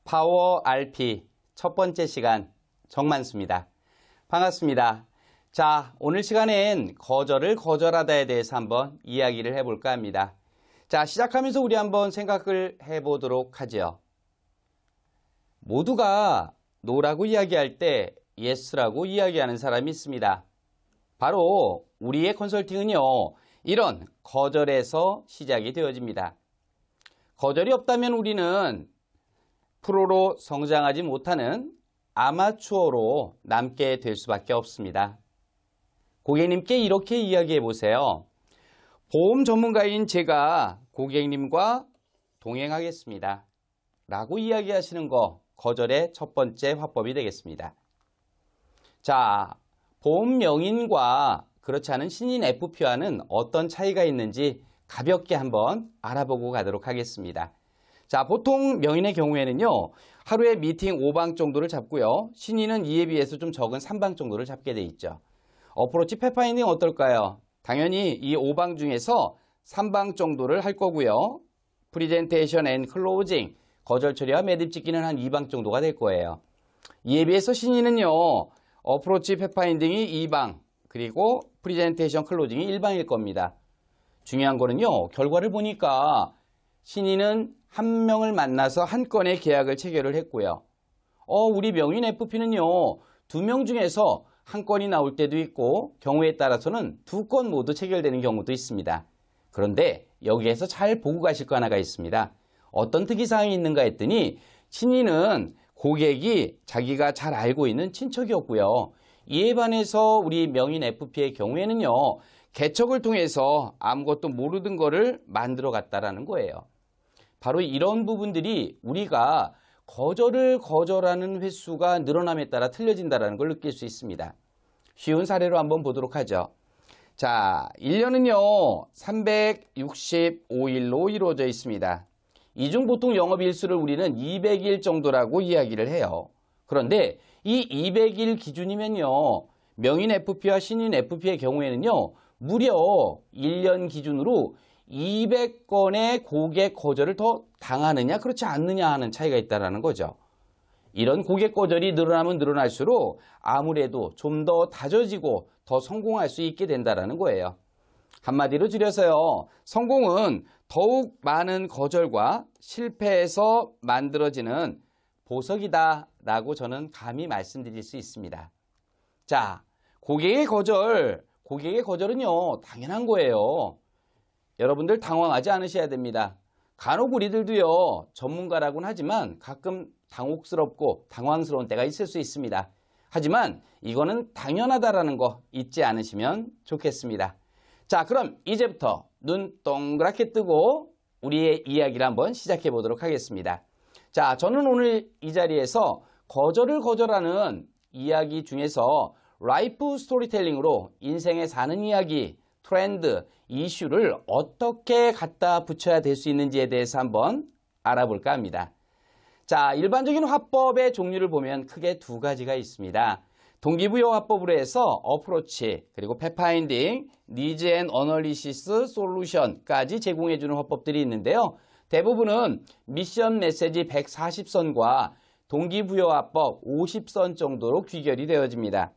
파워 RP 첫 번째 시간 정만수입니다. 반갑습니다. 자, 오늘 시간엔 거절을 거절하다에 대해서 한번 이야기를 해볼까 합니다. 자, 시작하면서 우리 한번 생각을 해보도록 하죠. 모두가 노라고 이야기할 때 yes라고 이야기하는 사람이 있습니다. 바로 우리의 컨설팅은요, 이런 거절에서 시작이 되어집니다. 거절이 없다면 우리는 프로로 성장하지 못하는 아마추어로 남게 될 수밖에 없습니다. 고객님께 이렇게 이야기해 보세요. 보험 전문가인 제가 고객님과 동행하겠습니다. 라고 이야기하시는 거 거절의 첫 번째 화법이 되겠습니다. 자, 보험 명인과 그렇지 않은 신인 FP와는 어떤 차이가 있는지 가볍게 한번 알아보고 가도록 하겠습니다. 자, 보통 명인의 경우에는요, 하루에 미팅 5방 정도를 잡고요, 신인은 이에 비해서 좀 적은 3방 정도를 잡게 돼 있죠. 어프로치 팩파인딩 어떨까요? 당연히 이 5방 중에서 3방 정도를 할 거고요. 프리젠테이션 앤 클로징, 거절 처리와 매듭 짓기는 한 2방 정도가 될 거예요. 이에 비해서 신인은요, 어프로치 팩파인딩이 2방, 그리고 프리젠테이션 클로징이 1방일 겁니다. 중요한 거는요, 결과를 보니까 신인은 한 명을 만나서 한 건의 계약을 체결을 했고요. 우리 명인 FP는요, 2명 중에서 한 건이 나올 때도 있고 경우에 따라서는 2건 모두 체결되는 경우도 있습니다. 그런데 여기에서 잘 보고 가실 거 하나가 있습니다. 어떤 특이사항이 있는가 했더니 신인은 고객이 자기가 잘 알고 있는 친척이었고요. 이에 반해서 우리 명인 FP의 경우에는요, 개척을 통해서 아무것도 모르던 거를 만들어 갔다라는 거예요. 바로 이런 부분들이 우리가 거절을 거절하는 횟수가 늘어남에 따라 틀려진다는 걸 느낄 수 있습니다. 쉬운 사례로 한번 보도록 하죠. 자, 1년은요 365일로 이루어져 있습니다. 이 중 보통 영업일수를 우리는 200일 정도라고 이야기를 해요. 그런데 이 200일 기준이면요, 명인 FP와 신인 FP의 경우에는요, 무려 1년 기준으로 200건의 고객 거절을 더 당하느냐 그렇지 않느냐 하는 차이가 있다는 거죠. 이런 고객 거절이 늘어나면 늘어날수록 아무래도 좀 더 다져지고 더 성공할 수 있게 된다는 거예요. 한마디로 줄여서요, 성공은 더욱 많은 거절과 실패에서 만들어지는 보석이다 라고 저는 감히 말씀드릴 수 있습니다. 자, 고객의 거절은요 당연한 거예요. 여러분들 당황하지 않으셔야 됩니다. 간혹 우리들도요, 전문가라고는 하지만 가끔 당혹스럽고 당황스러운 때가 있을 수 있습니다. 하지만 이거는 당연하다라는 거 잊지 않으시면 좋겠습니다. 자, 그럼 이제부터 눈 동그랗게 뜨고 우리의 이야기를 한번 시작해 보도록 하겠습니다. 자, 저는 오늘 이 자리에서 거절을 거절하는 이야기 중에서 라이프 스토리텔링으로 인생에 사는 이야기, 트렌드, 이슈를 어떻게 갖다 붙여야 될 수 있는지에 대해서 한번 알아볼까 합니다. 자, 일반적인 화법의 종류를 보면 크게 두 가지가 있습니다. 동기부여 화법으로 해서 어프로치, 그리고 팩파인딩, 니즈 앤 어널리시스 솔루션까지 제공해주는 화법들이 있는데요. 대부분은 미션 메시지 140선과 동기부여 화법 50선 정도로 귀결이 되어집니다.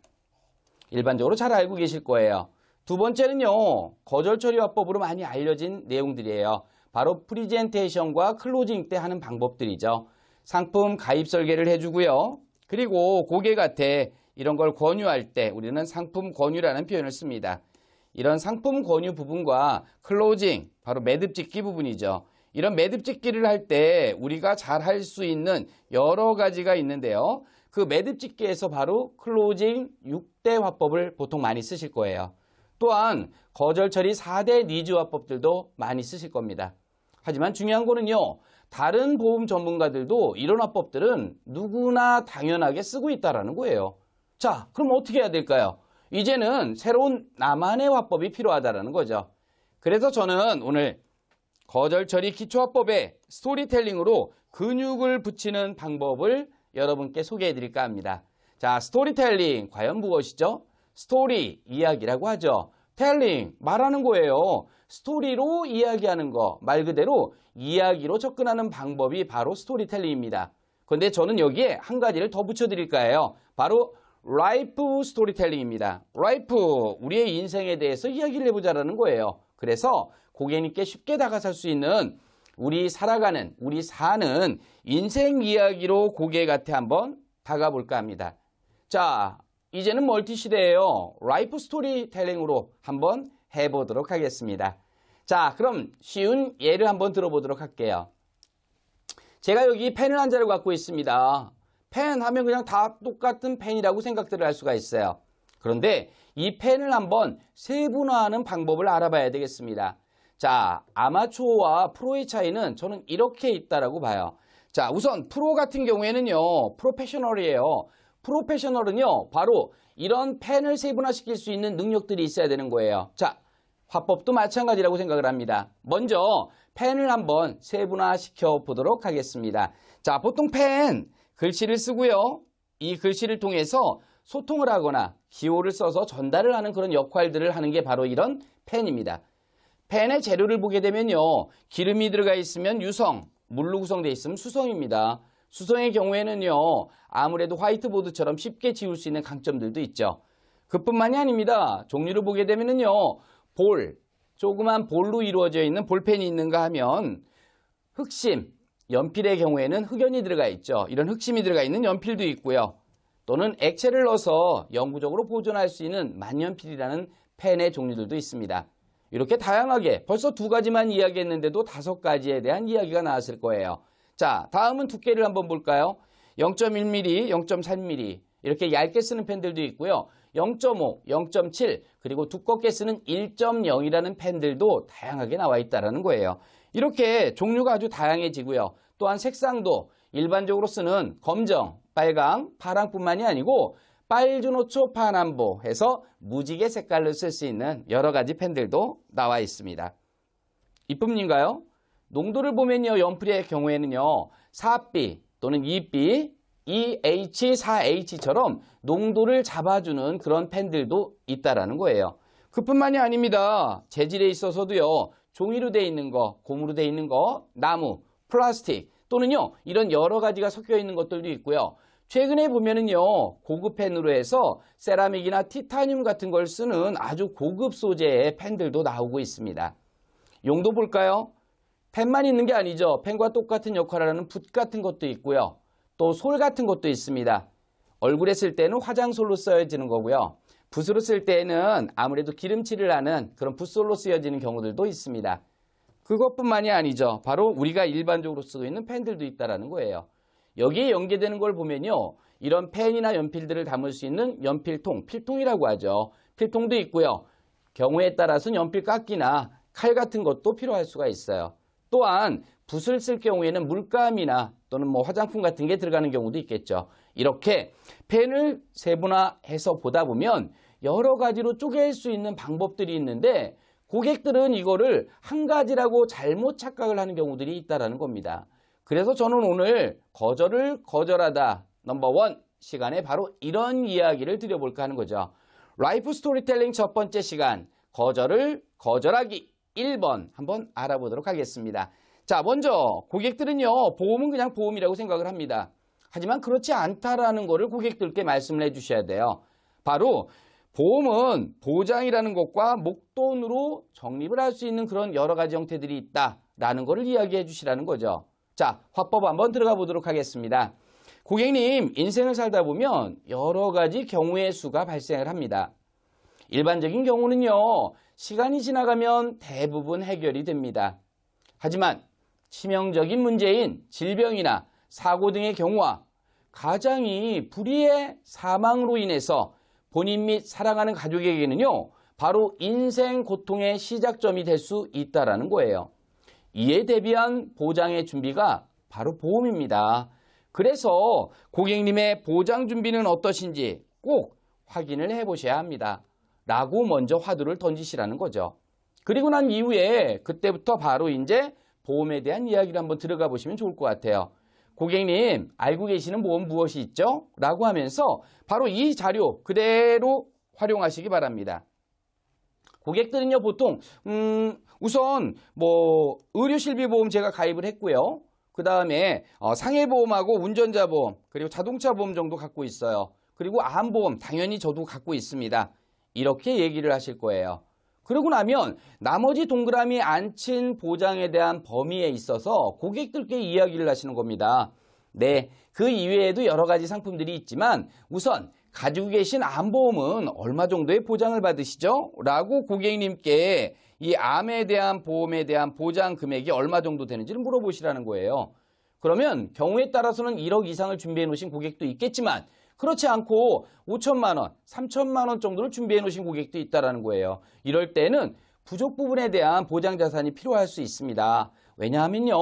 일반적으로 잘 알고 계실 거예요. 두 번째는요, 거절 처리 화법으로 많이 알려진 내용들이에요. 바로 프리젠테이션과 클로징 때 하는 방법들이죠. 상품 가입 설계를 해주고요. 그리고 고객한테 이런 걸 권유할 때 우리는 상품 권유라는 표현을 씁니다. 이런 상품 권유 부분과 클로징, 바로 매듭 짓기 부분이죠. 이런 매듭 짓기를 할 때 우리가 잘 할 수 있는 여러 가지가 있는데요. 그 매듭 짓기에서 바로 클로징 6대 화법을 보통 많이 쓰실 거예요. 또한 거절 처리 4대 니즈 화법들도 많이 쓰실 겁니다. 하지만 중요한 거는요, 다른 보험 전문가들도 이런 화법들은 누구나 당연하게 쓰고 있다는 거예요. 자, 그럼 어떻게 해야 될까요? 이제는 새로운 나만의 화법이 필요하다는 거죠. 그래서 저는 오늘 거절 처리 기초 화법에 스토리텔링으로 근육을 붙이는 방법을 여러분께 소개해 드릴까 합니다. 자, 스토리텔링 과연 무엇이죠? 스토리, 이야기라고 하죠. 텔링, 말하는 거예요. 스토리로 이야기하는 거, 말 그대로 이야기로 접근하는 방법이 바로 스토리텔링입니다. 그런데 저는 여기에 한 가지를 더 붙여드릴까 해요. 바로 라이프 스토리텔링입니다. 라이프, 우리의 인생에 대해서 이야기를 해보자라는 거예요. 그래서 고객님께 쉽게 다가설 수 있는 우리 살아가는, 우리 사는 인생 이야기로 고객한테 한번 다가볼까 합니다. 자, 이제는 멀티 시대예요. 라이프 스토리텔링으로 한번 해보도록 하겠습니다. 자, 그럼 쉬운 예를 한번 들어보도록 할게요. 제가 여기 펜을 한 자루 갖고 있습니다. 펜 하면 그냥 다 똑같은 펜이라고 생각들을 할 수가 있어요. 그런데 이 펜을 한번 세분화하는 방법을 알아봐야 되겠습니다. 자, 아마추어와 프로의 차이는 저는 이렇게 있다라고 봐요. 자, 우선 프로 같은 경우에는요, 프로페셔널이에요. 프로페셔널은요, 바로 이런 펜을 세분화시킬 수 있는 능력들이 있어야 되는 거예요. 자, 화법도 마찬가지라고 생각을 합니다. 먼저 펜을 한번 세분화시켜 보도록 하겠습니다. 자, 보통 펜, 글씨를 쓰고요. 이 글씨를 통해서 소통을 하거나 기호를 써서 전달을 하는 그런 역할들을 하는 게 바로 이런 펜입니다. 펜의 재료를 보게 되면요. 기름이 들어가 있으면 유성, 물로 구성되어 있으면 수성입니다. 수성의 경우에는요. 아무래도 화이트보드처럼 쉽게 지울 수 있는 강점들도 있죠. 그뿐만이 아닙니다. 종류를 보게 되면요. 볼, 조그만 볼로 이루어져 있는 볼펜이 있는가 하면 흑심, 연필의 경우에는 흑연이 들어가 있죠. 이런 흑심이 들어가 있는 연필도 있고요. 또는 액체를 넣어서 영구적으로 보존할 수 있는 만연필이라는 펜의 종류들도 있습니다. 이렇게 다양하게 벌써 2가지만 이야기했는데도 5가지에 대한 이야기가 나왔을 거예요. 자, 다음은 두께를 한번 볼까요? 0.1mm, 0.3mm 이렇게 얇게 쓰는 펜들도 있고요. 0.5, 0.7 그리고 두껍게 쓰는 1.0이라는 펜들도 다양하게 나와 있다는 거예요. 이렇게 종류가 아주 다양해지고요. 또한 색상도 일반적으로 쓰는 검정, 빨강, 파랑뿐만이 아니고 빨주노초 파남보 해서 무지개 색깔로 쓸 수 있는 여러 가지 펜들도 나와 있습니다. 이쁨인가요? 농도를 보면요. 연필의 경우에는요. 4B 또는 2B, EH, 4H처럼 농도를 잡아주는 그런 펜들도 있다라는 거예요. 그뿐만이 아닙니다. 재질에 있어서도요. 종이로 되어 있는 거, 고무로 되어 있는 거, 나무, 플라스틱 또는요. 이런 여러 가지가 섞여 있는 것들도 있고요. 최근에 보면은요. 고급 펜으로 해서 세라믹이나 티타늄 같은 걸 쓰는 아주 고급 소재의 펜들도 나오고 있습니다. 용도 볼까요? 펜만 있는 게 아니죠. 펜과 똑같은 역할을 하는 붓 같은 것도 있고요. 또 솔 같은 것도 있습니다. 얼굴에 쓸 때는 화장솔로 쓰여지는 거고요. 붓으로 쓸 때는 아무래도 기름칠을 하는 그런 붓솔로 쓰여지는 경우들도 있습니다. 그것뿐만이 아니죠. 바로 우리가 일반적으로 쓰고 있는 펜들도 있다는 거예요. 여기에 연계되는 걸 보면요. 이런 펜이나 연필들을 담을 수 있는 연필통, 필통이라고 하죠. 필통도 있고요. 경우에 따라서는 연필깎이나 칼 같은 것도 필요할 수가 있어요. 또한 붓을 쓸 경우에는 물감이나 또는 화장품 같은 게 들어가는 경우도 있겠죠. 이렇게 펜을 세분화해서 보다 보면 여러 가지로 쪼갤 수 있는 방법들이 있는데 고객들은 이거를 한 가지라고 잘못 착각을 하는 경우들이 있다는 겁니다. 그래서 저는 오늘 거절을 거절하다 넘버1 시간에 바로 이런 이야기를 드려볼까 하는 거죠. 라이프 스토리텔링 첫 번째 시간 거절을 거절하기 1번 한번 알아보도록 하겠습니다. 자, 먼저 고객들은요. 보험은 그냥 보험이라고 생각을 합니다. 하지만 그렇지 않다라는 것을 고객들께 말씀을 해주셔야 돼요. 바로 보험은 보장이라는 것과 목돈으로 적립을 할 수 있는 그런 여러 가지 형태들이 있다라는 것을 이야기해 주시라는 거죠. 자, 화법 한번 들어가 보도록 하겠습니다. 고객님, 인생을 살다 보면 여러 가지 경우의 수가 발생을 합니다. 일반적인 경우는요. 시간이 지나가면 대부분 해결이 됩니다. 하지만 치명적인 문제인 질병이나 사고 등의 경우와 가장이 불의의 사망으로 인해서 본인 및 사랑하는 가족에게는요. 바로 인생 고통의 시작점이 될 수 있다는 거예요. 이에 대비한 보장의 준비가 바로 보험입니다. 그래서 고객님의 보장 준비는 어떠신지 꼭 확인을 해보셔야 합니다. 라고 먼저 화두를 던지시라는 거죠. 그리고 난 이후에 그때부터 바로 이제 보험에 대한 이야기를 한번 들어가 보시면 좋을 것 같아요. 고객님, 알고 계시는 보험 무엇이 있죠? 라고 하면서 바로 이 자료 그대로 활용하시기 바랍니다. 고객들은요, 보통, 우선, 의료실비보험 제가 가입을 했고요. 그 다음에 상해보험하고 운전자보험, 그리고 자동차보험 정도 갖고 있어요. 그리고 암보험 당연히 저도 갖고 있습니다. 이렇게 얘기를 하실 거예요. 그러고 나면 나머지 동그라미 안 친 보장에 대한 범위에 있어서 고객들께 이야기를 하시는 겁니다. 네, 그 이외에도 여러 가지 상품들이 있지만 우선 가지고 계신 암보험은 얼마 정도의 보장을 받으시죠? 라고 고객님께 이 암에 대한 보험에 대한 보장 금액이 얼마 정도 되는지를 물어보시라는 거예요. 그러면 경우에 따라서는 1억 이상을 준비해 놓으신 고객도 있겠지만 그렇지 않고 5천만 원, 3천만 원 정도를 준비해 놓으신 고객도 있다는 거예요. 이럴 때는 부족 부분에 대한 보장 자산이 필요할 수 있습니다. 왜냐하면요.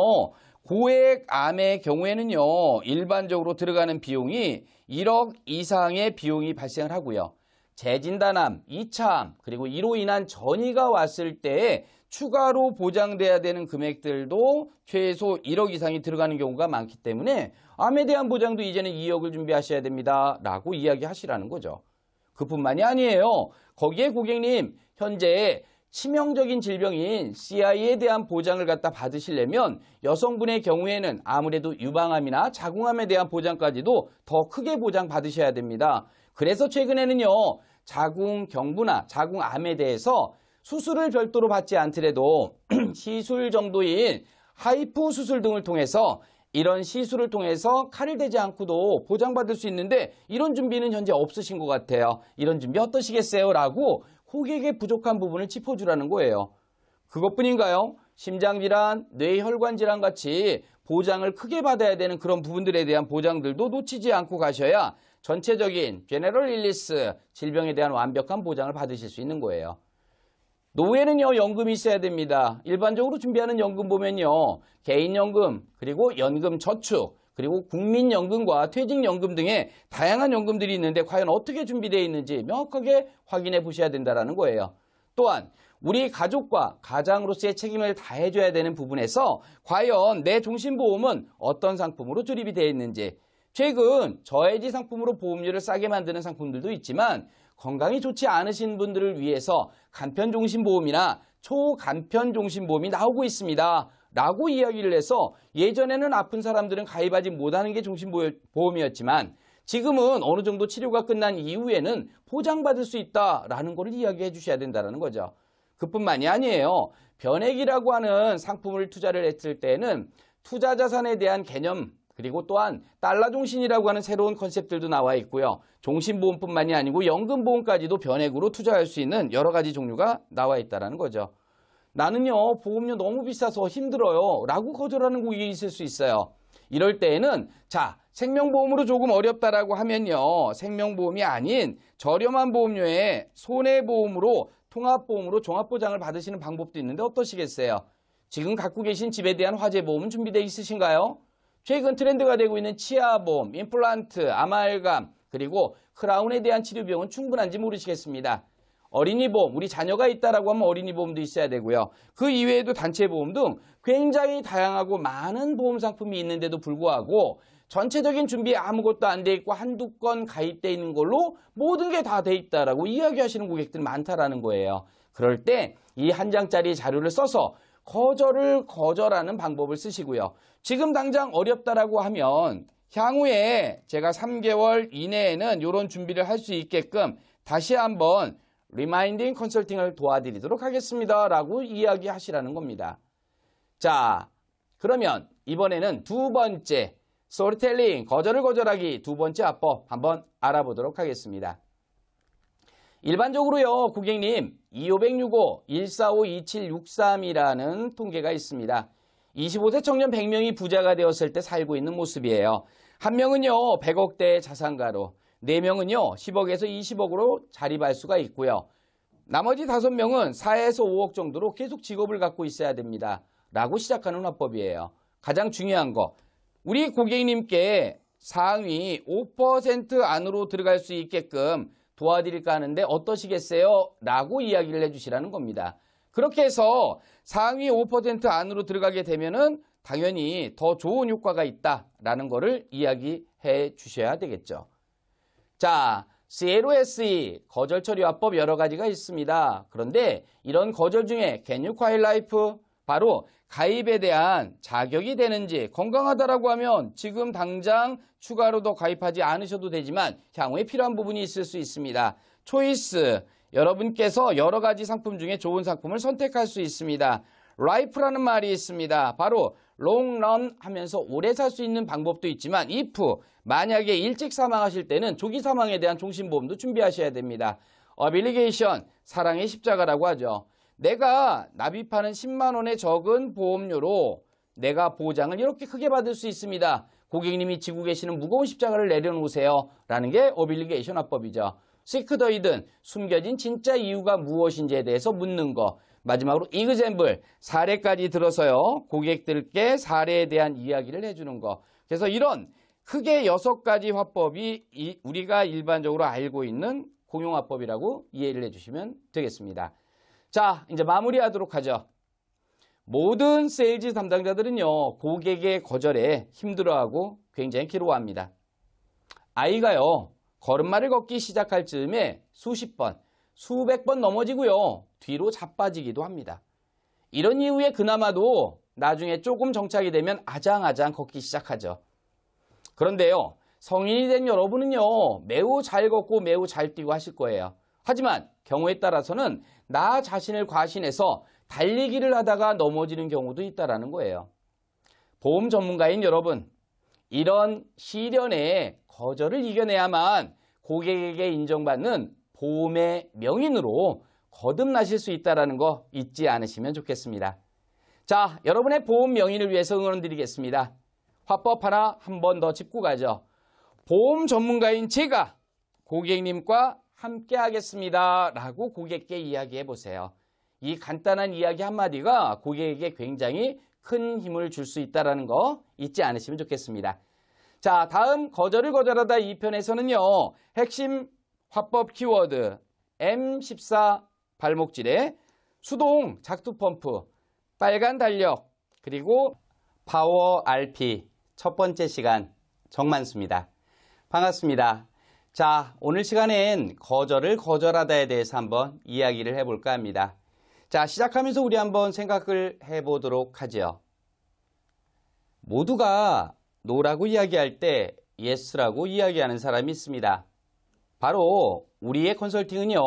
고액 암의 경우에는요. 일반적으로 들어가는 비용이 1억 이상의 비용이 발생을 하고요. 재진단암, 2차암, 그리고 이로 인한 전이가 왔을 때 추가로 보장돼야 되는 금액들도 최소 1억 이상이 들어가는 경우가 많기 때문에 암에 대한 보장도 이제는 2억을 준비하셔야 됩니다. 라고 이야기하시라는 거죠. 그뿐만이 아니에요. 거기에 고객님 현재 치명적인 질병인 CI에 대한 보장을 갖다 받으시려면 여성분의 경우에는 아무래도 유방암이나 자궁암에 대한 보장까지도 더 크게 보장받으셔야 됩니다. 그래서 최근에는요. 자궁경부나 자궁암에 대해서 수술을 별도로 받지 않더라도 시술 정도인 하이프 수술 등을 통해서 이런 시술을 통해서 칼을 대지 않고도 보장받을 수 있는데 이런 준비는 현재 없으신 것 같아요. 이런 준비 어떠시겠어요? 라고 고객의 부족한 부분을 짚어주라는 거예요. 그것뿐인가요? 심장질환, 뇌혈관질환 같이 보장을 크게 받아야 되는 그런 부분들에 대한 보장들도 놓치지 않고 가셔야 전체적인 제너럴 일리스 질병에 대한 완벽한 보장을 받으실 수 있는 거예요. 노후에는요, 연금이 있어야 됩니다. 일반적으로 준비하는 연금 보면요, 개인연금, 그리고 연금저축, 그리고 국민연금과 퇴직연금 등의 다양한 연금들이 있는데 과연 어떻게 준비되어 있는지 명확하게 확인해 보셔야 된다는 거예요. 또한 우리 가족과 가장으로서의 책임을 다해줘야 되는 부분에서 과연 내 종신보험은 어떤 상품으로 조립이 되어 있는지, 최근 저해지 상품으로 보험료를 싸게 만드는 상품들도 있지만 건강이 좋지 않으신 분들을 위해서 간편종신보험이나 초간편종신보험이 나오고 있습니다. 라고 이야기를 해서 예전에는 아픈 사람들은 가입하지 못하는 게 종신보험이었지만 지금은 어느 정도 치료가 끝난 이후에는 보장받을 수 있다라는 걸 이야기해 주셔야 된다는 거죠. 그뿐만이 아니에요. 변액이라고 하는 상품을 투자를 했을 때는 투자 자산에 대한 개념, 그리고 또한 달러 종신이라고 하는 새로운 컨셉들도 나와 있고요. 종신보험뿐만이 아니고 연금보험까지도 변액으로 투자할 수 있는 여러 가지 종류가 나와 있다는 거죠. 나는요, 보험료 너무 비싸서 힘들어요 라고 거절하는 고객이 있을 수 있어요. 이럴 때에는 자, 생명보험으로 조금 어렵다라고 하면요, 생명보험이 아닌 저렴한 보험료에 손해보험으로 통합보험으로 종합보장을 받으시는 방법도 있는데 어떠시겠어요? 지금 갖고 계신 집에 대한 화재보험은 준비되어 있으신가요? 최근 트렌드가 되고 있는 치아보험, 임플란트, 아말감, 그리고 크라운에 대한 치료비용은 충분한지 모르시겠습니다. 어린이보험, 우리 자녀가 있다라고 하면 어린이보험도 있어야 되고요. 그 이외에도 단체보험 등 굉장히 다양하고 많은 보험 상품이 있는데도 불구하고 전체적인 준비에 아무것도 안 돼 있고 한두 건 가입돼 있는 걸로 모든 게 다 돼 있다라고 이야기하시는 고객들이 많다라는 거예요. 그럴 때 이 한 장짜리 자료를 써서 거절하는 방법을 쓰시고요. 지금 당장 어렵다라고 하면 향후에 제가 3개월 이내에는 이런 준비를 할 수 있게끔 다시 한번 리마인딩 컨설팅을 도와드리도록 하겠습니다. 라고 이야기하시라는 겁니다. 자, 그러면 이번에는 두 번째 스토리텔링, 거절을 거절하기 두 번째 화법 한번 알아보도록 하겠습니다. 일반적으로요, 고객님 2565-145-2763이라는 통계가 있습니다. 25세 청년 100명이 부자가 되었을 때 살고 있는 모습이에요. 한 명은요 100억대의 자산가로, 4명은요 10억에서 20억으로 자립할 수가 있고요. 나머지 5명은 4에서 5억 정도로 계속 직업을 갖고 있어야 됩니다. 라고 시작하는 화법이에요. 가장 중요한 거, 우리 고객님께 상위 5% 안으로 들어갈 수 있게끔 도와드릴까 하는데 어떠시겠어요? 라고 이야기를 해주시라는 겁니다. 그렇게 해서 상위 5% 안으로 들어가게 되면은 당연히 더 좋은 효과가 있다라는 거를 이야기해 주셔야 되겠죠. 자, CLOSE, 거절 처리 화법 여러 가지가 있습니다. 그런데 이런 거절 중에 Can you quit life? 바로 가입에 대한 자격이 되는지, 건강하다라고 하면 지금 당장 추가로 더 가입하지 않으셔도 되지만 향후에 필요한 부분이 있을 수 있습니다. 초이스, 여러분께서 여러 가지 상품 중에 좋은 상품을 선택할 수 있습니다. 라이프라는 말이 있습니다. 바로 롱런 하면서 오래 살 수 있는 방법도 있지만 if, 만약에 일찍 사망하실 때는 조기 사망에 대한 종신보험도 준비하셔야 됩니다. 어빌리게이션, 사랑의 십자가라고 하죠. 내가 납입하는 10만 원의 적은 보험료로 내가 보장을 이렇게 크게 받을 수 있습니다. 고객님이 지고 계시는 무거운 십자가를 내려놓으세요. 라는 게 어빌리게이션 화법이죠. 시크 더 히든, 숨겨진 진짜 이유가 무엇인지에 대해서 묻는 거. 마지막으로 이그젬블, 사례까지 들어서요. 고객들께 사례에 대한 이야기를 해주는 거. 그래서 이런 크게 6가지 화법이 우리가 일반적으로 알고 있는 공용화법이라고 이해를 해주시면 되겠습니다. 자, 이제 마무리하도록 하죠. 모든 세일즈 담당자들은요, 고객의 거절에 힘들어하고 굉장히 괴로워합니다. 아이가요, 걸음마를 걷기 시작할 즈음에 수십 번, 수백 번 넘어지고요, 뒤로 자빠지기도 합니다. 이런 이후에 그나마도 나중에 조금 정착이 되면 아장아장 걷기 시작하죠. 그런데요, 성인이 된 여러분은요, 매우 잘 걷고 매우 잘 뛰고 하실 거예요. 하지만 경우에 따라서는 나 자신을 과신해서 달리기를 하다가 넘어지는 경우도 있다는 거예요. 보험 전문가인 여러분, 이런 시련의 거절을 이겨내야만 고객에게 인정받는 보험의 명인으로 거듭나실 수 있다는 거 잊지 않으시면 좋겠습니다. 자, 여러분의 보험 명인을 위해서 응원드리겠습니다. 화법 하나 한 번 더 짚고 가죠. 보험 전문가인 제가 고객님과 함께 하겠습니다. 라고 고객께 이야기해 보세요. 이 간단한 이야기 한마디가 고객에게 굉장히 큰 힘을 줄 수 있다는 거 잊지 않으시면 좋겠습니다. 자, 다음 거절을 거절하다 2편에서는요. 핵심 화법 키워드 M14 발목질에 수동 작두 펌프, 빨간 달력, 그리고 파워 RP 첫 번째 시간 정만수입니다. 반갑습니다. 자, 오늘 시간엔 거절을 거절하다에 대해서 한번 이야기를 해볼까 합니다. 자, 시작하면서 우리 한번 생각을 해보도록 하죠. 모두가 노라고 이야기할 때 yes라고 이야기하는 사람이 있습니다. 바로 우리의 컨설팅은요,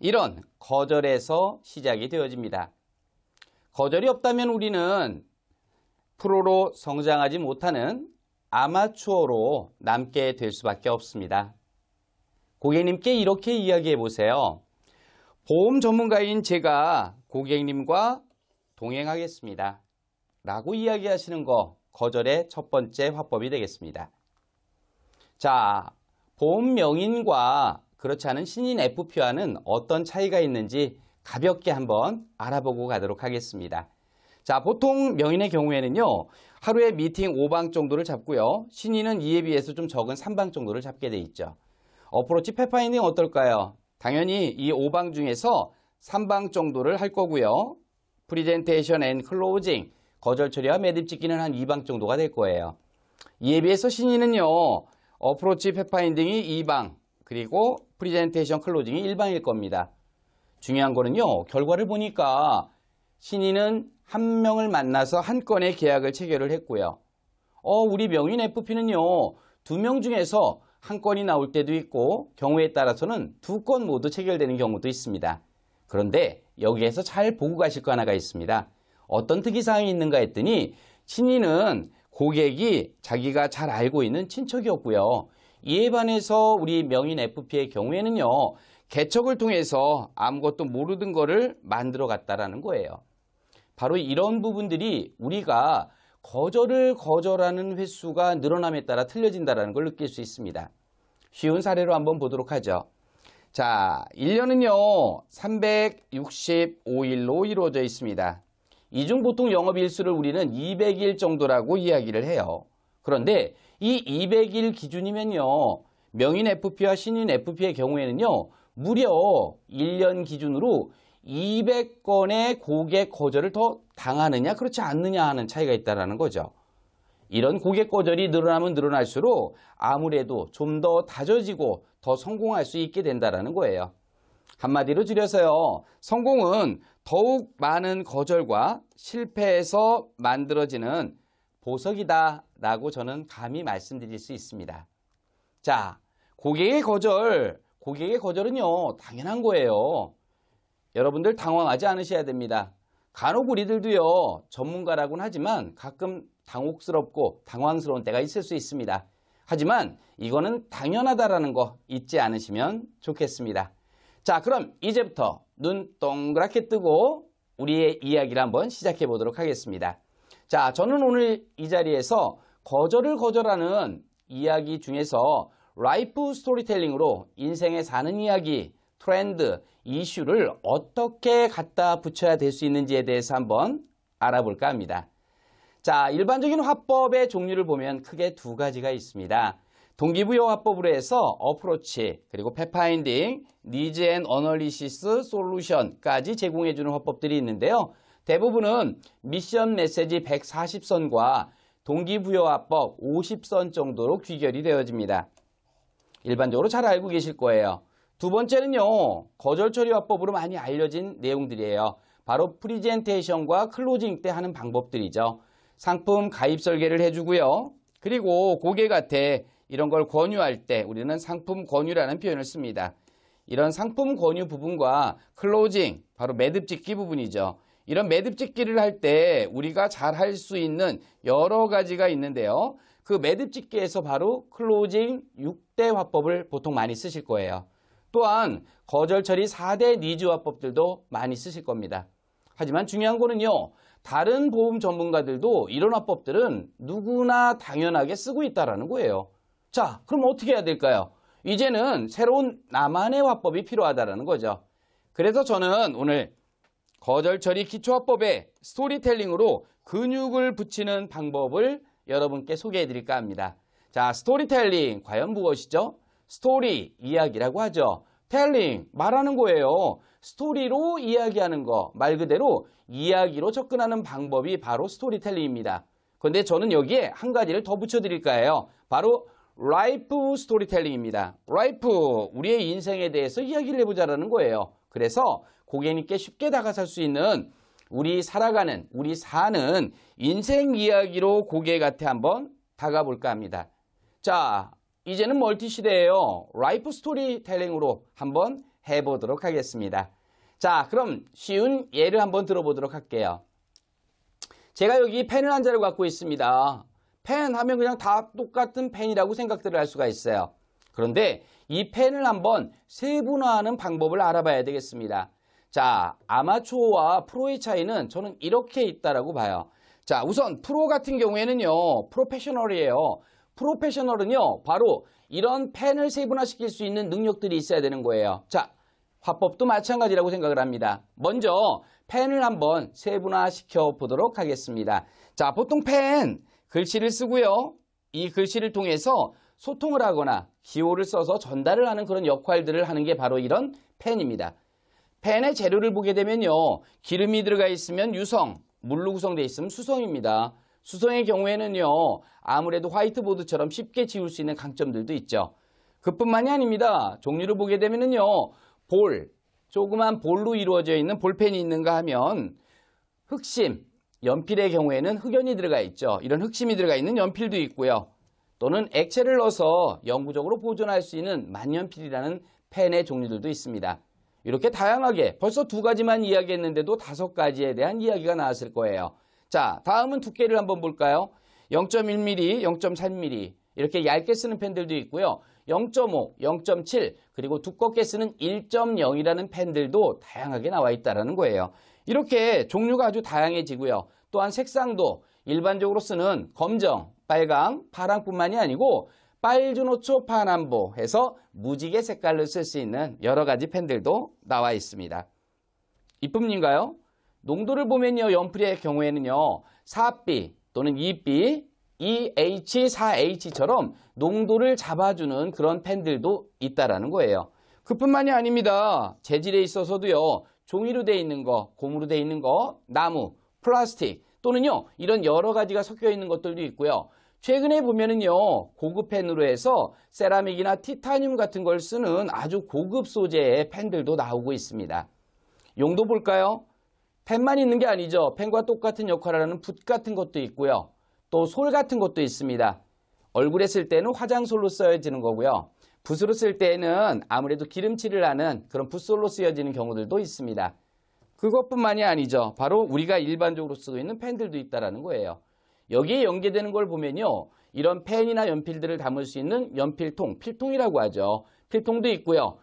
이런 거절에서 시작이 되어집니다. 거절이 없다면 우리는 프로로 성장하지 못하는 아마추어로 남게 될 수밖에 없습니다. 고객님께 이렇게 이야기해 보세요. 보험 전문가인 제가 고객님과 동행하겠습니다. 라고 이야기하시는 거, 거절의 첫 번째 화법이 되겠습니다. 자, 보험 명인과 그렇지 않은 신인 FP와는 어떤 차이가 있는지 가볍게 한번 알아보고 가도록 하겠습니다. 자, 보통 명인의 경우에는요, 하루에 미팅 5방 정도를 잡고요, 신인은 이에 비해서 좀 적은 3방 정도를 잡게 돼 있죠. 어프로치 팩파인딩 어떨까요? 당연히 이 5방 중에서 3방 정도를 할 거고요. 프리젠테이션 앤 클로징, 거절 처리와 매듭 짓기는 한 2방 정도가 될 거예요. 이에 비해서 신인은요, 어프로치 팩파인딩이 2방, 그리고 프리젠테이션 클로징이 1방일 겁니다. 중요한 거는요, 결과를 보니까 신인은 한 명을 만나서 한 건의 계약을 체결을 했고요. 우리 명인 FP는요, 2명 중에서 한 건이 나올 때도 있고 경우에 따라서는 2건 모두 체결되는 경우도 있습니다. 그런데 여기에서 잘 보고 가실 거 하나가 있습니다. 어떤 특이사항이 있는가 했더니 신인은 고객이 자기가 잘 알고 있는 친척이었고요. 이에 반해서 우리 명인 FP의 경우에는요, 개척을 통해서 아무것도 모르던 거를 만들어 갔다라는 거예요. 바로 이런 부분들이 우리가 거절을 거절하는 횟수가 늘어남에 따라 틀려진다는 걸 느낄 수 있습니다. 쉬운 사례로 한번 보도록 하죠. 자, 1년은요 365일로 이루어져 있습니다. 이 중 보통 영업일수를 우리는 200일 정도라고 이야기를 해요. 그런데 이 200일 기준이면요, 명인 FP와 신인 FP의 경우에는요, 무려 1년 기준으로 200건의 고객 거절을 더 당하느냐 그렇지 않느냐 하는 차이가 있다는 거죠. 이런 고객 거절이 늘어나면 늘어날수록 아무래도 좀 더 다져지고 더 성공할 수 있게 된다는 거예요. 한마디로 줄여서요, 성공은 더욱 많은 거절과 실패에서 만들어지는 보석이다라고 저는 감히 말씀드릴 수 있습니다. 자, 고객의 거절은요, 당연한 거예요. 여러분들 당황하지 않으셔야 됩니다. 간혹 우리들도요, 전문가라고는 하지만 가끔 당혹스럽고 당황스러운 때가 있을 수 있습니다. 하지만 이거는 당연하다라는 거 잊지 않으시면 좋겠습니다. 자, 그럼 이제부터 눈 동그랗게 뜨고 우리의 이야기를 한번 시작해 보도록 하겠습니다. 자, 저는 오늘 이 자리에서 거절을 거절하는 이야기 중에서 라이프 스토리텔링으로 인생에 사는 이야기, 트렌드, 이슈를 어떻게 갖다 붙여야 될 수 있는지에 대해서 한번 알아볼까 합니다. 자, 일반적인 화법의 종류를 보면 크게 두 가지가 있습니다. 동기부여 화법으로 해서 어프로치, 그리고 팩파인딩, 니즈 앤 어널리시스 솔루션까지 제공해주는 화법들이 있는데요. 대부분은 미션 메시지 140선과 동기부여 화법 50선 정도로 귀결이 되어집니다. 일반적으로 잘 알고 계실 거예요. 두 번째는요, 거절 처리 화법으로 많이 알려진 내용들이에요. 바로 프리젠테이션과 클로징 때 하는 방법들이죠. 상품 가입 설계를 해주고요. 그리고 고객한테 이런 걸 권유할 때 우리는 상품 권유라는 표현을 씁니다. 이런 상품 권유 부분과 클로징, 바로 매듭 짓기 부분이죠. 이런 매듭 짓기를 할 때 우리가 잘 할 수 있는 여러 가지가 있는데요. 그 매듭 짓기에서 바로 클로징 6대 화법을 보통 많이 쓰실 거예요. 또한 거절 처리 4대 니즈 화법들도 많이 쓰실 겁니다. 하지만 중요한 거는요, 다른 보험 전문가들도 이런 화법들은 누구나 당연하게 쓰고 있다는 거예요. 자, 그럼 어떻게 해야 될까요? 이제는 새로운 나만의 화법이 필요하다는 거죠. 그래서 저는 오늘 거절 처리 기초 화법에 스토리텔링으로 근육을 붙이는 방법을 여러분께 소개해 드릴까 합니다. 자, 스토리텔링 과연 무엇이죠? 스토리, 이야기라고 하죠. 텔링, 말하는 거예요. 스토리로 이야기하는 거, 말 그대로 이야기로 접근하는 방법이 바로 스토리텔링입니다. 그런데 저는 여기에 한 가지를 더 붙여드릴까 해요. 바로 라이프 스토리텔링입니다. 라이프, 우리의 인생에 대해서 이야기를 해보자라는 거예요. 그래서 고객님께 쉽게 다가설 수 있는 우리 살아가는, 우리 사는 인생 이야기로 고객한테 한번 다가볼까 합니다. 자, 이제는 멀티시대예요. 라이프 스토리텔링으로 한번 해보도록 하겠습니다. 자, 그럼 쉬운 예를 한번 들어보도록 할게요. 제가 여기 펜을 한 자루 갖고 있습니다. 펜 하면 그냥 다 똑같은 펜이라고 생각들을 할 수가 있어요. 그런데 이 펜을 한번 세분화하는 방법을 알아봐야 되겠습니다. 자, 아마추어와 프로의 차이는 저는 이렇게 있다라고 봐요. 자, 우선 프로 같은 경우에는요, 프로페셔널이에요. 프로페셔널은요, 바로 이런 펜을 세분화시킬 수 있는 능력들이 있어야 되는 거예요. 자, 화법도 마찬가지라고 생각을 합니다. 먼저 펜을 한번 세분화시켜 보도록 하겠습니다. 자, 보통 펜, 글씨를 쓰고요. 이 글씨를 통해서 소통을 하거나 기호를 써서 전달을 하는 그런 역할들을 하는 게 바로 이런 펜입니다. 펜의 재료를 보게 되면요, 기름이 들어가 있으면 유성, 물로 구성되어 있으면 수성입니다. 수성의 경우에는요, 아무래도 화이트보드처럼 쉽게 지울 수 있는 강점들도 있죠. 그뿐만이 아닙니다. 종류를 보게 되면요, 볼, 조그만 볼로 이루어져 있는 볼펜이 있는가 하면 흑심, 연필의 경우에는 흑연이 들어가 있죠. 이런 흑심이 들어가 있는 연필도 있고요. 또는 액체를 넣어서 영구적으로 보존할 수 있는 만연필이라는 펜의 종류들도 있습니다. 이렇게 다양하게 벌써 두 가지만 이야기했는데도 5가지에 대한 이야기가 나왔을 거예요. 자, 다음은 두께를 한번 볼까요? 0.1mm, 0.3mm 이렇게 얇게 쓰는 펜들도 있고요. 0.5, 0.7 그리고 두껍게 쓰는 1.0이라는 펜들도 다양하게 나와 있다는 거예요. 이렇게 종류가 아주 다양해지고요. 또한 색상도 일반적으로 쓰는 검정, 빨강, 파랑뿐만이 아니고 빨주노초 파남보 해서 무지개 색깔로 쓸 수 있는 여러 가지 펜들도 나와 있습니다. 이쁨인가요? 농도를 보면요, 연필의 경우에는요, 4B 또는 2B, EH, 4H처럼 농도를 잡아주는 그런 펜들도 있다라는 거예요. 그뿐만이 아닙니다. 재질에 있어서도요, 종이로 되어 있는 거, 고무로 되어 있는 거, 나무, 플라스틱 또는요, 이런 여러 가지가 섞여 있는 것들도 있고요. 최근에 보면은요, 고급 펜으로 해서 세라믹이나 티타늄 같은 걸 쓰는 아주 고급 소재의 펜들도 나오고 있습니다. 용도 볼까요? 펜만 있는 게 아니죠. 펜과 똑같은 역할을 하는 붓 같은 것도 있고요. 또 솔 같은 것도 있습니다. 얼굴에 쓸 때는 화장솔로 쓰여지는 거고요. 붓으로 쓸 때는 아무래도 기름칠을 하는 그런 붓솔로 쓰여지는 경우들도 있습니다. 그것뿐만이 아니죠. 바로 우리가 일반적으로 쓰고 있는 펜들도 있다는 거예요. 여기에 연계되는 걸 보면요. 이런 펜이나 연필들을 담을 수 있는 연필통, 필통이라고 하죠. 필통도 있고요.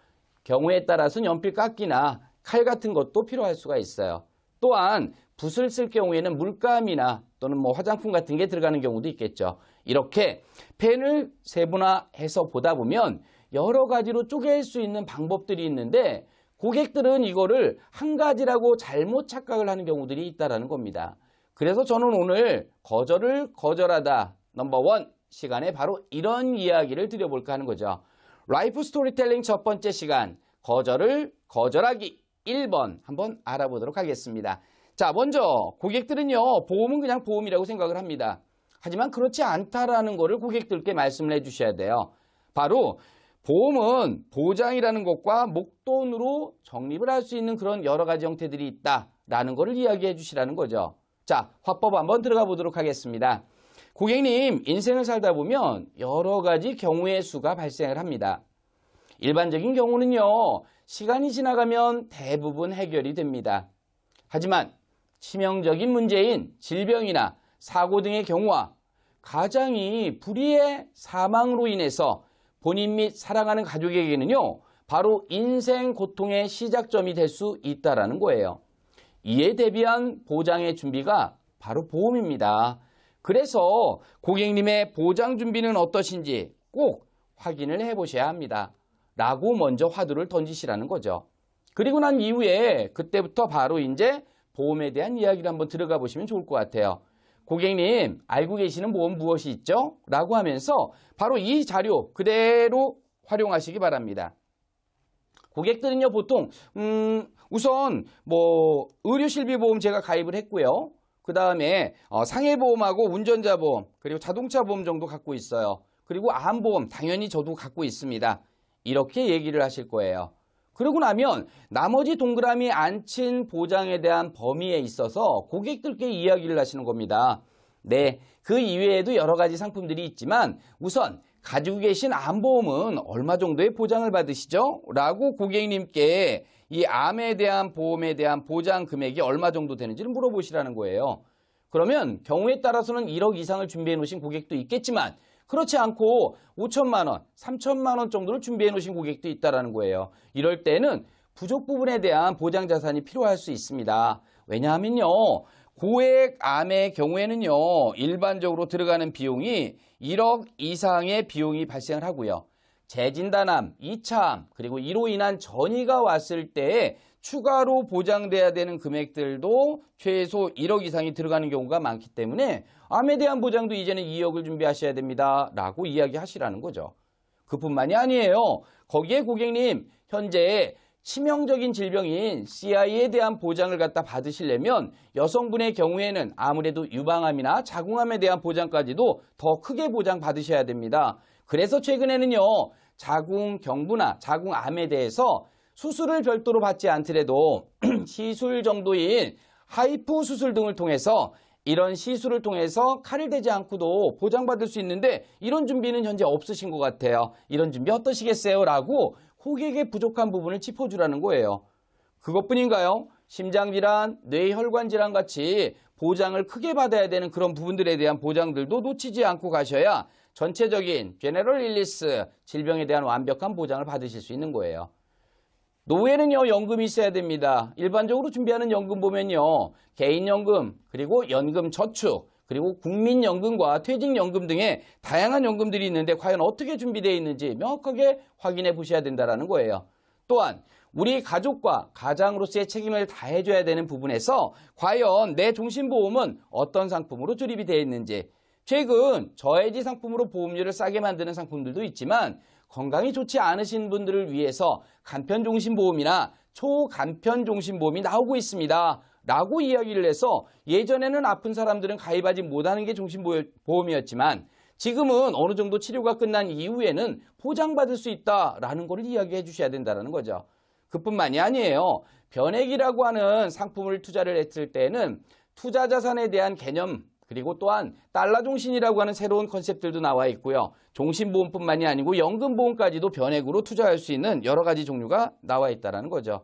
경우에 따라서는 연필 깎기나 칼 같은 것도 필요할 수가 있어요. 또한 붓을 쓸 경우에는 물감이나 또는 화장품 같은 게 들어가는 경우도 있겠죠. 이렇게 펜을 세분화해서 보다 보면 여러 가지로 쪼갤 수 있는 방법들이 있는데 고객들은 이거를 한 가지라고 잘못 착각을 하는 경우들이 있다는 겁니다. 그래서 저는 오늘 거절을 거절하다 넘버1 시간에 바로 이런 이야기를 드려볼까 하는 거죠. 라이프 스토리텔링 첫 번째 시간, 거절을 거절하기 1번 한번 알아보도록 하겠습니다. 자, 먼저 고객들은요, 보험은 그냥 보험이라고 생각을 합니다. 하지만 그렇지 않다라는 것을 고객들께 말씀을 해주셔야 돼요. 바로 보험은 보장이라는 것과 목돈으로 적립을 할 수 있는 그런 여러 가지 형태들이 있다라는 것을 이야기해 주시라는 거죠. 자, 화법 한번 들어가 보도록 하겠습니다. 고객님, 인생을 살다 보면 여러 가지 경우의 수가 발생을 합니다. 일반적인 경우는요, 시간이 지나가면 대부분 해결이 됩니다. 하지만 치명적인 문제인 질병이나 사고 등의 경우와 가장이 불의의 사망으로 인해서 본인 및 사랑하는 가족에게는요, 바로 인생 고통의 시작점이 될 수 있다는 거예요. 이에 대비한 보장의 준비가 바로 보험입니다. 그래서 고객님의 보장 준비는 어떠신지 꼭 확인을 해보셔야 합니다. 라고 먼저 화두를 던지시라는 거죠. 그리고 난 이후에 그때부터 바로 이제 보험에 대한 이야기를 한번 들어가 보시면 좋을 것 같아요. 고객님, 알고 계시는 보험 무엇이 있죠? 라고 하면서 바로 이 자료 그대로 활용하시기 바랍니다. 고객들은요, 보통 우선 의료실비보험 제가 가입을 했고요. 그 다음에 상해보험하고 운전자보험 그리고 자동차보험 정도 갖고 있어요. 그리고 암보험 당연히 저도 갖고 있습니다. 이렇게 얘기를 하실 거예요. 그러고 나면 나머지 동그라미 안 친 보장에 대한 범위에 있어서 고객들께 이야기를 하시는 겁니다. 네, 그 이외에도 여러 가지 상품들이 있지만 우선 가지고 계신 암보험은 얼마 정도의 보장을 받으시죠? 라고 고객님께 이 암에 대한 보험에 대한 보장 금액이 얼마 정도 되는지를 물어보시라는 거예요. 그러면 경우에 따라서는 1억 이상을 준비해 놓으신 고객도 있겠지만 그렇지 않고 5천만 원, 3천만 원 정도를 준비해 놓으신 고객도 있다는 거예요. 이럴 때는 부족 부분에 대한 보장 자산이 필요할 수 있습니다. 왜냐하면요, 고액 암의 경우에는요, 일반적으로 들어가는 비용이 1억 이상의 비용이 발생을 하고요. 재진단암, 2차암, 그리고 이로 인한 전이가 왔을 때 추가로 보장돼야 되는 금액들도 최소 1억 이상이 들어가는 경우가 많기 때문에 암에 대한 보장도 이제는 2억을 준비하셔야 됩니다. 라고 이야기하시라는 거죠. 그뿐만이 아니에요. 거기에 고객님, 현재 치명적인 질병인 CI에 대한 보장을 갖다 받으시려면 여성분의 경우에는 아무래도 유방암이나 자궁암에 대한 보장까지도 더 크게 보장받으셔야 됩니다. 그래서 최근에는요, 자궁경부나 자궁암에 대해서 수술을 별도로 받지 않더라도 시술 정도인 하이프 수술 등을 통해서 이런 시술을 통해서 칼을 대지 않고도 보장받을 수 있는데 이런 준비는 현재 없으신 것 같아요. 이런 준비 어떠시겠어요? 라고 고객의 부족한 부분을 짚어주라는 거예요. 그것뿐인가요? 심장질환, 뇌혈관질환 같이 보장을 크게 받아야 되는 그런 부분들에 대한 보장들도 놓치지 않고 가셔야 전체적인 제너럴 일리스, 질병에 대한 완벽한 보장을 받으실 수 있는 거예요. 노후에는요, 연금이 있어야 됩니다. 일반적으로 준비하는 연금 보면요, 개인연금, 그리고 연금저축, 그리고 국민연금과 퇴직연금 등의 다양한 연금들이 있는데 과연 어떻게 준비되어 있는지 명확하게 확인해 보셔야 된다는 거예요. 또한 우리 가족과 가장으로서의 책임을 다해줘야 되는 부분에서 과연 내 종신보험은 어떤 상품으로 조립이 되어 있는지, 최근 저해지 상품으로 보험료를 싸게 만드는 상품들도 있지만 건강이 좋지 않으신 분들을 위해서 간편종신보험이나 초간편종신보험이 나오고 있습니다. 라고 이야기를 해서 예전에는 아픈 사람들은 가입하지 못하는 게 종신보험이었지만 지금은 어느 정도 치료가 끝난 이후에는 보장받을 수 있다라는 걸 이야기해 주셔야 된다는 거죠. 그뿐만이 아니에요. 변액이라고 하는 상품을 투자를 했을 때는 투자 자산에 대한 개념, 그리고 또한 달러 종신이라고 하는 새로운 컨셉들도 나와 있고요. 종신보험뿐만이 아니고 연금보험까지도 변액으로 투자할 수 있는 여러 가지 종류가 나와 있다는 거죠.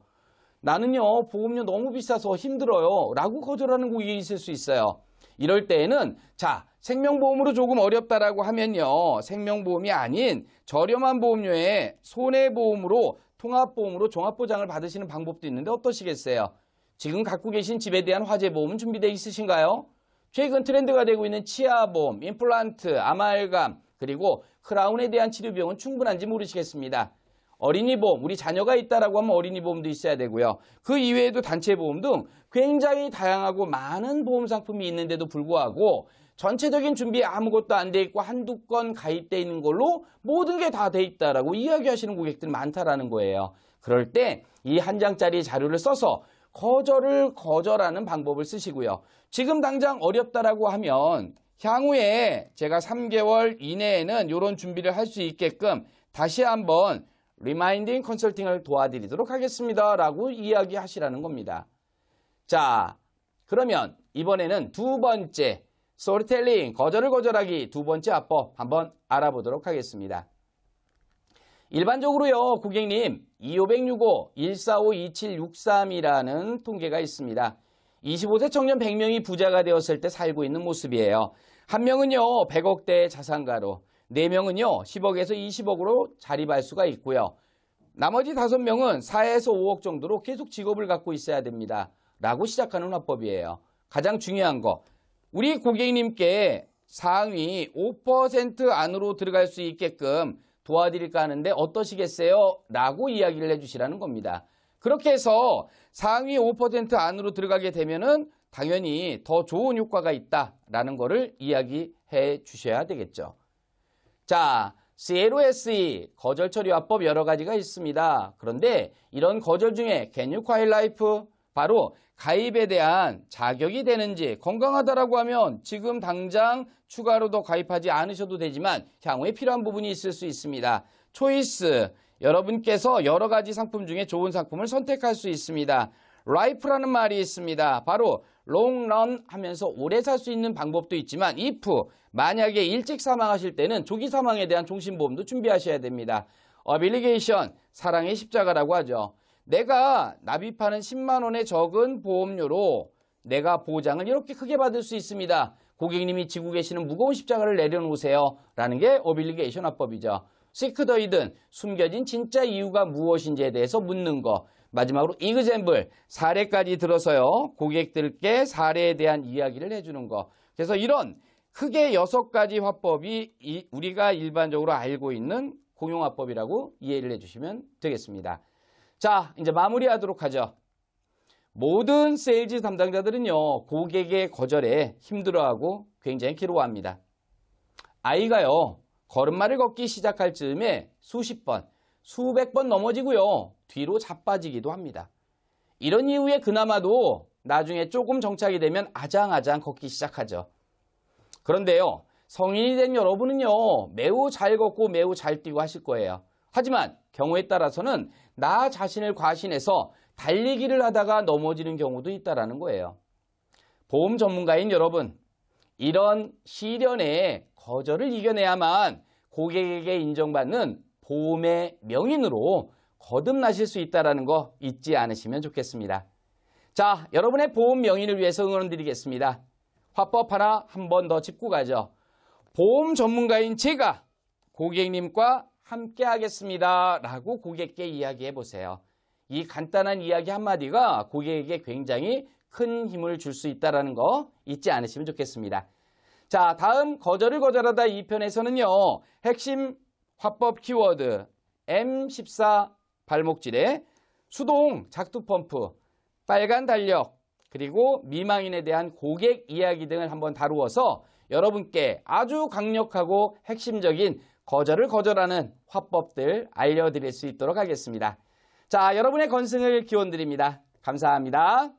나는요, 보험료 너무 비싸서 힘들어요 라고 거절하는 고객이 있을 수 있어요. 이럴 때에는 자, 생명보험으로 조금 어렵다라고 하면요, 생명보험이 아닌 저렴한 보험료에 손해보험으로 통합보험으로 종합보장을 받으시는 방법도 있는데 어떠시겠어요? 지금 갖고 계신 집에 대한 화재보험은 준비되어 있으신가요? 최근 트렌드가 되고 있는 치아보험, 임플란트, 아말감, 그리고 크라운에 대한 치료비용은 충분한지 모르시겠습니다. 어린이보험, 우리 자녀가 있다라고 하면 어린이보험도 있어야 되고요. 그 이외에도 단체보험 등 굉장히 다양하고 많은 보험 상품이 있는데도 불구하고 전체적인 준비에 아무것도 안 돼 있고 한두 건 가입돼 있는 걸로 모든 게 다 돼 있다라고 이야기하시는 고객들이 많다라는 거예요. 그럴 때 이 한 장짜리 자료를 써서 거절하는 방법을 쓰시고요. 지금 당장 어렵다라고 하면 향후에 제가 3개월 이내에는 이런 준비를 할 수 있게끔 다시 한번 리마인딩 컨설팅을 도와드리도록 하겠습니다 라고 이야기하시라는 겁니다. 자, 그러면 이번에는 두 번째 스토리텔링, 거절하기 두 번째 화법 한번 알아보도록 하겠습니다. 일반적으로요, 고객님 2565-145-2763이라는 통계가 있습니다. 25세 청년 100명이 부자가 되었을 때 살고 있는 모습이에요. 한 명은요 100억대의 자산가로, 4명은요 10억에서 20억으로 자립할 수가 있고요. 나머지 5명은 4에서 5억 정도로 계속 직업을 갖고 있어야 됩니다 라고 시작하는 화법이에요. 가장 중요한 거, 우리 고객님께 상위 5% 안으로 들어갈 수 있게끔 도와드릴까 하는데 어떠시겠어요? 라고 이야기를 해주시라는 겁니다. 그렇게 해서 상위 5% 안으로 들어가게 되면은 당연히 더 좋은 효과가 있다라는 거를 이야기해 주셔야 되겠죠. 자, CLOSE, 거절 처리 화법 여러 가지가 있습니다. 그런데 이런 거절 중에 Can you quit life? 바로 가입에 대한 자격이 되는지, 건강하다라고 하면 지금 당장 추가로 더 가입하지 않으셔도 되지만 향후에 필요한 부분이 있을 수 있습니다. 초이스, 여러분께서 여러 가지 상품 중에 좋은 상품을 선택할 수 있습니다. 라이프라는 말이 있습니다. 바로 롱런 하면서 오래 살 수 있는 방법도 있지만 if, 만약에 일찍 사망하실 때는 조기 사망에 대한 종신보험도 준비하셔야 됩니다. 어빌리게이션, 사랑의 십자가라고 하죠. 내가 납입하는 10만 원의 적은 보험료로 내가 보장을 이렇게 크게 받을 수 있습니다. 고객님이 지고 계시는 무거운 십자가를 내려놓으세요 라는 게 어빌리게이션 화법이죠. 시크 더 히든, 숨겨진 진짜 이유가 무엇인지에 대해서 묻는 거. 마지막으로 이그젬블, 사례까지 들어서요, 고객들께 사례에 대한 이야기를 해주는 거. 그래서 이런 크게 6가지 화법이 우리가 일반적으로 알고 있는 공용화법이라고 이해를 해주시면 되겠습니다. 자, 이제 마무리하도록 하죠. 모든 세일즈 담당자들은요, 고객의 거절에 힘들어하고 굉장히 괴로워합니다. 아이가요, 걸음마를 걷기 시작할 즈음에 수십 번, 수백 번 넘어지고요, 뒤로 자빠지기도 합니다. 이런 이후에 그나마도 나중에 조금 정착이 되면 아장아장 걷기 시작하죠. 그런데요, 성인이 된 여러분은요, 매우 잘 걷고 매우 잘 뛰고 하실 거예요. 하지만 경우에 따라서는 나 자신을 과신해서 달리기를 하다가 넘어지는 경우도 있다는 거예요. 보험 전문가인 여러분, 이런 시련의 거절을 이겨내야만 고객에게 인정받는 보험의 명인으로 거듭나실 수 있다는 거 잊지 않으시면 좋겠습니다. 자, 여러분의 보험 명인을 위해서 응원드리겠습니다. 화법 하나 한 번 더 짚고 가죠. 보험 전문가인 제가 고객님과 함께 하겠습니다 라고 고객께 이야기해 보세요. 이 간단한 이야기 한마디가 고객에게 굉장히 큰 힘을 줄 수 있다는 거 잊지 않으시면 좋겠습니다. 자, 다음 거절을 거절하다 2편에서는요. 핵심 화법 키워드 M14 발목질에 수동 작두 펌프, 빨간 달력, 그리고 미망인에 대한 고객 이야기 등을 한번 다루어서 여러분께 아주 강력하고 핵심적인 거절을 거절하는 화법들 알려드릴 수 있도록 하겠습니다. 자, 여러분의 건승을 기원드립니다. 감사합니다.